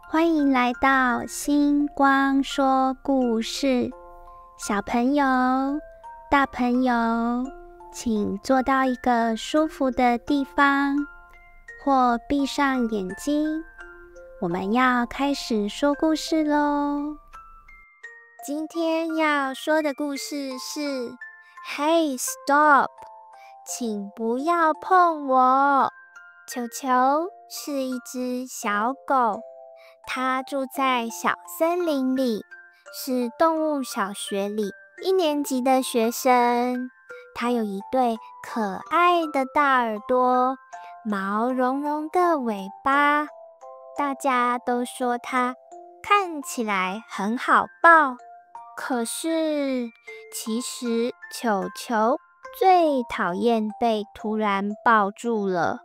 欢迎来到星光说故事。小朋友、大朋友，请坐到一个舒服的地方，或闭上眼睛。我们要开始说故事咯。今天要说的故事是 Hey Stop， 请不要碰我。球球是一只小狗，它住在小森林里，是动物小学里1年级的学生。它有一对可爱的大耳朵，毛茸茸的尾巴，大家都说它看起来很好抱。可是，其实球球最讨厌被突然抱住了。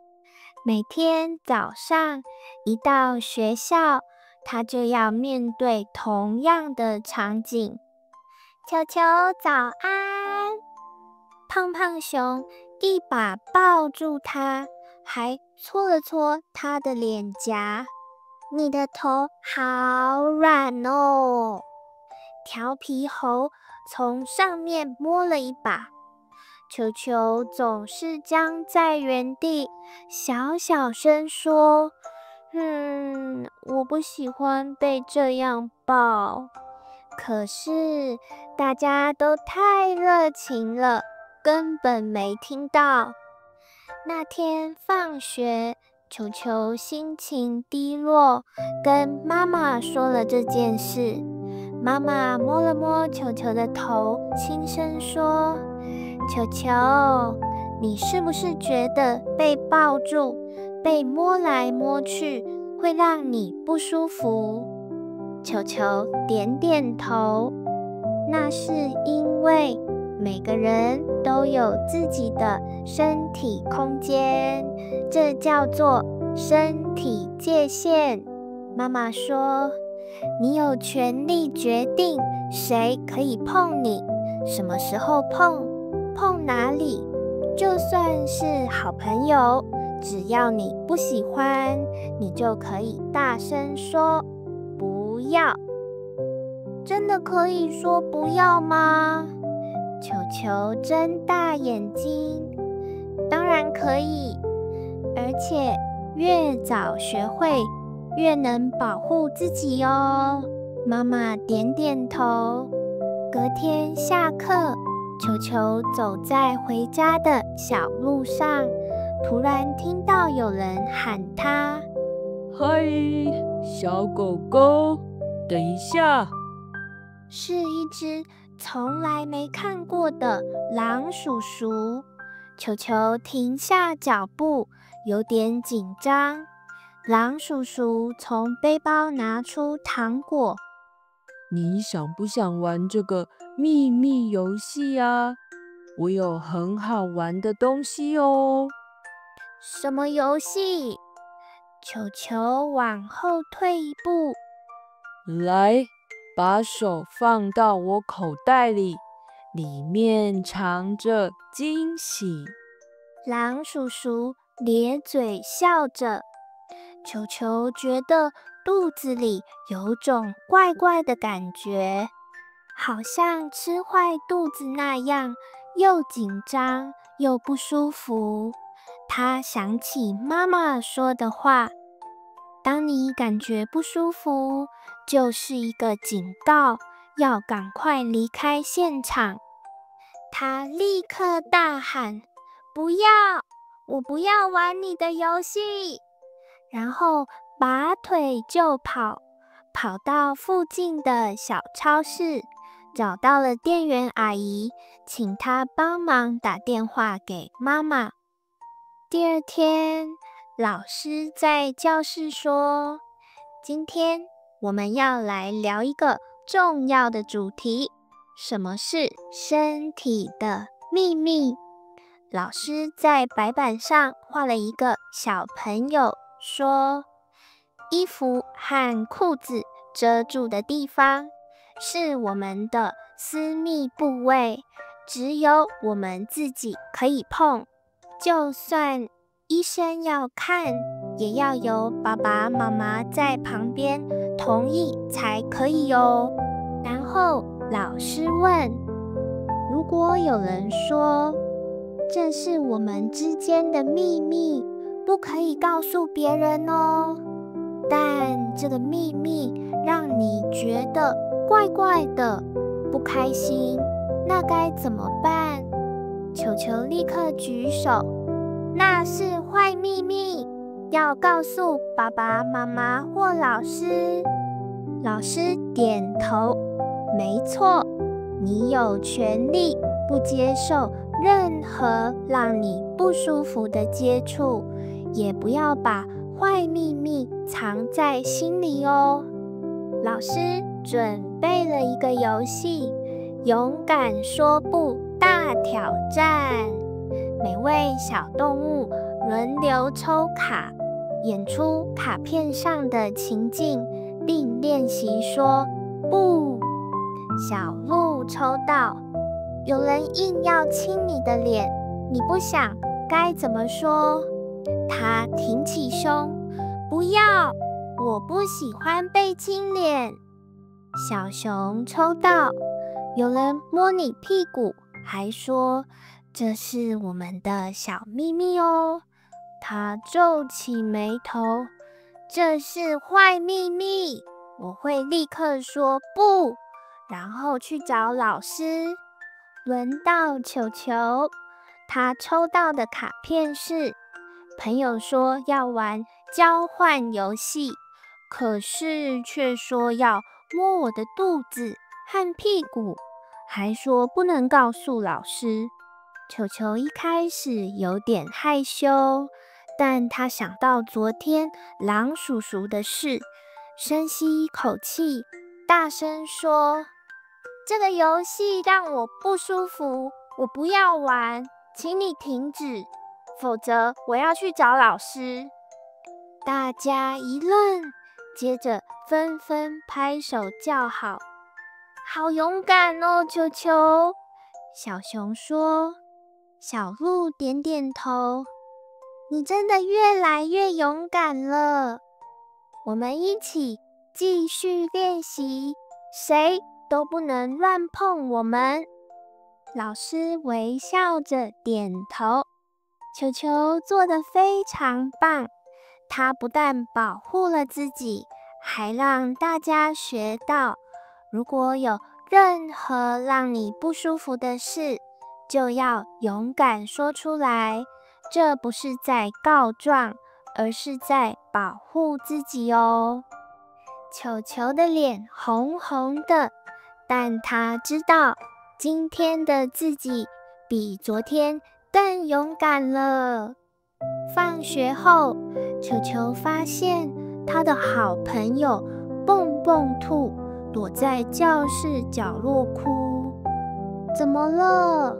每天早上一到学校，他就要面对同样的场景。球球早安！胖胖熊一把抱住他，还搓了搓他的脸颊。你的头好软哦！调皮猴从上面摸了一把。球球总是僵在原地，小小声说：我不喜欢被这样抱。可是大家都太热情了，根本没听到。那天放学，球球心情低落，跟妈妈说了这件事。妈妈摸了摸球球的头，轻声说：球球，你是不是觉得被抱住、被摸来摸去会让你不舒服？球球点点头。那是因为每个人都有自己的身体空间，这叫做身体界限。妈妈说，你有权利决定谁可以碰你，什么时候碰，碰哪里。就算是好朋友，只要你不喜欢，你就可以大声说不要。真的可以说不要吗？球球睁大眼睛。当然可以，而且越早学会，越能保护自己哦。妈妈点点头。隔天下课，球球走在回家的小路上，突然听到有人喊他：嗨，小狗狗，等一下！是一只从来没看过的狼叔叔。球球停下脚步，有点紧张。狼叔叔从背包拿出糖果。你想不想玩这个秘密游戏啊？我有很好玩的东西哦。什么游戏？球球往后退一步。来，把手放到我口袋里，里面藏着惊喜。狼叔叔咧嘴笑着。球球觉得肚子里有种怪怪的感觉，好像吃坏肚子那样，又紧张又不舒服。他想起妈妈说的话，当你感觉不舒服，就是一个警告，要赶快离开现场。他立刻大喊：不要！我不要玩你的游戏！然后拔腿就跑，跑到附近的小超市，找到了店员阿姨，请她帮忙打电话给妈妈。第二天，老师在教室说，今天我们要来聊一个重要的主题，什么是身体的秘密？老师在白板上画了一个小朋友，说，衣服和裤子遮住的地方是我们的私密部位，只有我们自己可以碰。就算医生要看，也要有爸爸妈妈在旁边同意才可以哦。然后老师问，如果有人说这是我们之间的秘密，不可以告诉别人哦，但这个秘密让你觉得怪怪的，不开心，那该怎么办？球球立刻举手，那是坏秘密，要告诉爸爸妈妈或老师。老师点头，没错，你有权利不接受任何让你不舒服的接触，也不要把坏秘密藏在心里哦。老师准备了一个游戏，勇敢说不大挑战。每位小动物轮流抽卡，演出卡片上的情境，并练习说不。小鹿抽到，有人硬要亲你的脸，你不想该怎么说？他挺起胸，不要，我不喜欢被亲脸。小熊抽到，有人摸你屁股，还说这是我们的小秘密哦。他皱起眉头，这是坏秘密，我会立刻说不，然后去找老师。轮到球球，他抽到的卡片是朋友说要玩交换游戏，可是却说要摸我的肚子和屁股，还说不能告诉老师。球球一开始有点害羞，但他想到昨天狼叔叔的事，深吸一口气，大声说，这个游戏让我不舒服，我不要玩，请你停止，否则我要去找老师。大家一愣，接着纷纷拍手叫好。好勇敢哦，球球！小熊说。小鹿点点头，你真的越来越勇敢了。我们一起继续练习，谁都不能乱碰我们。老师微笑着点头，球球做得非常棒。他不但保护了自己，还让大家学到，如果有任何让你不舒服的事，就要勇敢说出来。这不是在告状，而是在保护自己哦。球球的脸红红的，但他知道今天的自己比昨天更勇敢了。放学后，球球发现他的好朋友蹦蹦兔躲在教室角落哭。怎么了？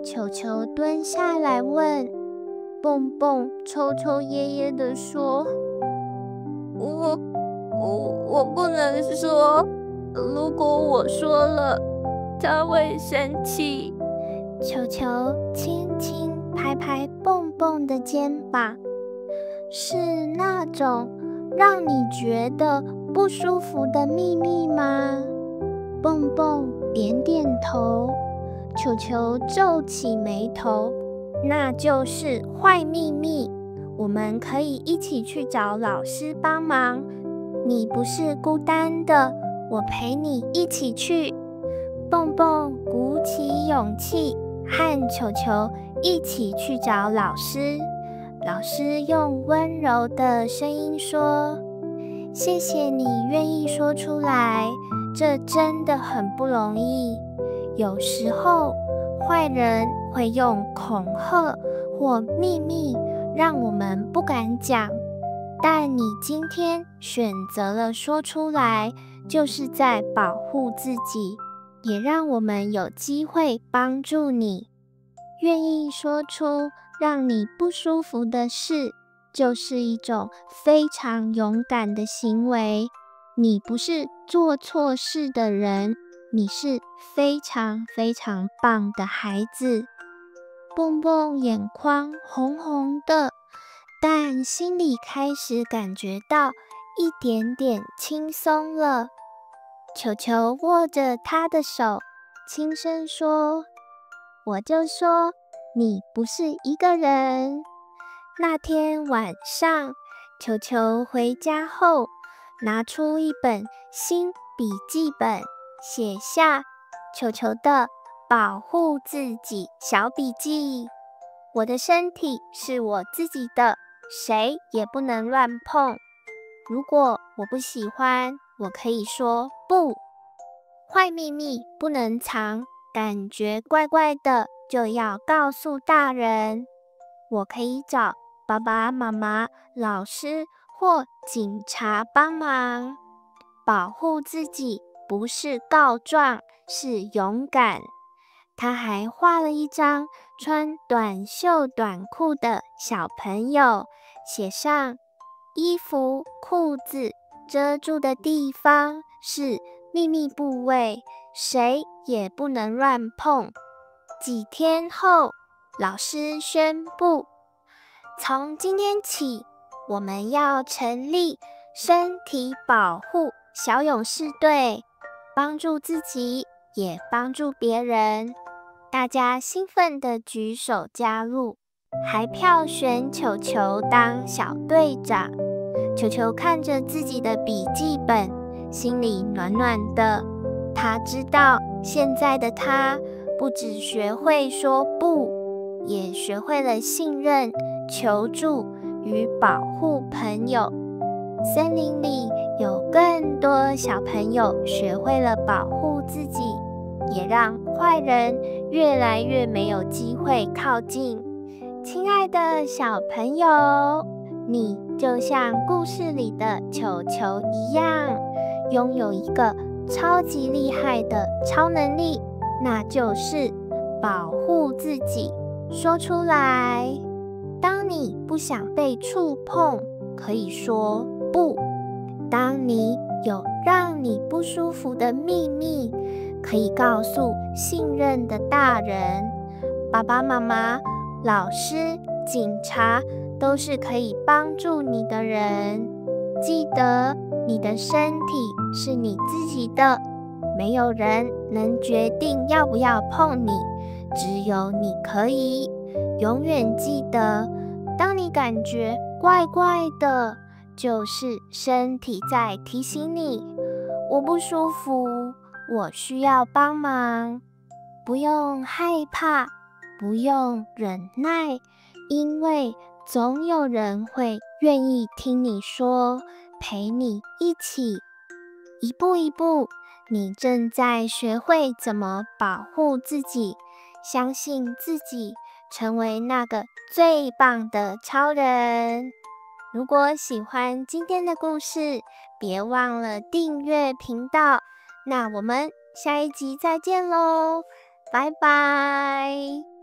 球球蹲下来问。蹦蹦抽抽噎噎地说：我不能说，如果我说了，他会生气。球球轻轻拍拍蹦蹦的肩膀，是那种让你觉得不舒服的秘密吗？蹦蹦点点头。球球皱起眉头，那就是坏秘密，我们可以一起去找老师帮忙。你不是孤单的，我陪你一起去。蹦蹦鼓起勇气，和球球一起去找老师。老师用温柔的声音说：谢谢你愿意说出来，这真的很不容易。有时候坏人会用恐吓或秘密让我们不敢讲，但你今天选择了说出来，就是在保护自己，也让我们有机会帮助你。愿意说出让你不舒服的事，就是一种非常勇敢的行为。你不是做错事的人，你是非常非常棒的孩子。蹦蹦眼眶红红的，但心里开始感觉到一点点轻松了。球球握着他的手，轻声说：“我就说你不是一个人。”那天晚上，球球回家后，拿出一本新笔记本，写下球球的保护自己小笔记。我的身体是我自己的，谁也不能乱碰。如果我不喜欢，我可以说不。坏秘密不能藏，感觉怪怪的就要告诉大人。我可以找爸爸妈妈、老师或警察帮忙。保护自己不是告状，是勇敢。他还画了一张穿短袖短裤的小朋友，写上衣服、裤子遮住的地方是秘密部位，谁也不能乱碰。几天后，老师宣布，从今天起，我们要成立身体保护小勇士队，帮助自己，也帮助别人。大家兴奋地举手加入，还票选球球当小队长。球球看着自己的笔记本，心里暖暖的。他知道，现在的他不只学会说不，也学会了信任、求助与保护朋友。森林里有更多小朋友学会了保护自己，也让坏人越来越没有机会靠近。亲爱的小朋友，你就像故事里的球球一样，拥有一个超级厉害的超能力，那就是保护自己。说出来。当你不想被触碰，可以说不。当你有让你不舒服的秘密，可以告诉信任的大人。爸爸妈妈、老师、警察都是可以帮助你的人。记得，你的身体是你自己的，没有人能决定要不要碰你，只有你可以。永远记得，当你感觉怪怪的，就是身体在提醒你，我不舒服，我需要帮忙。不用害怕，不用忍耐，因为总有人会愿意听你说，陪你一起。一步一步，你正在学会怎么保护自己，相信自己，成为那个最棒的超人。如果喜欢今天的故事，别忘了订阅频道。那我们下一集再见喽，拜拜。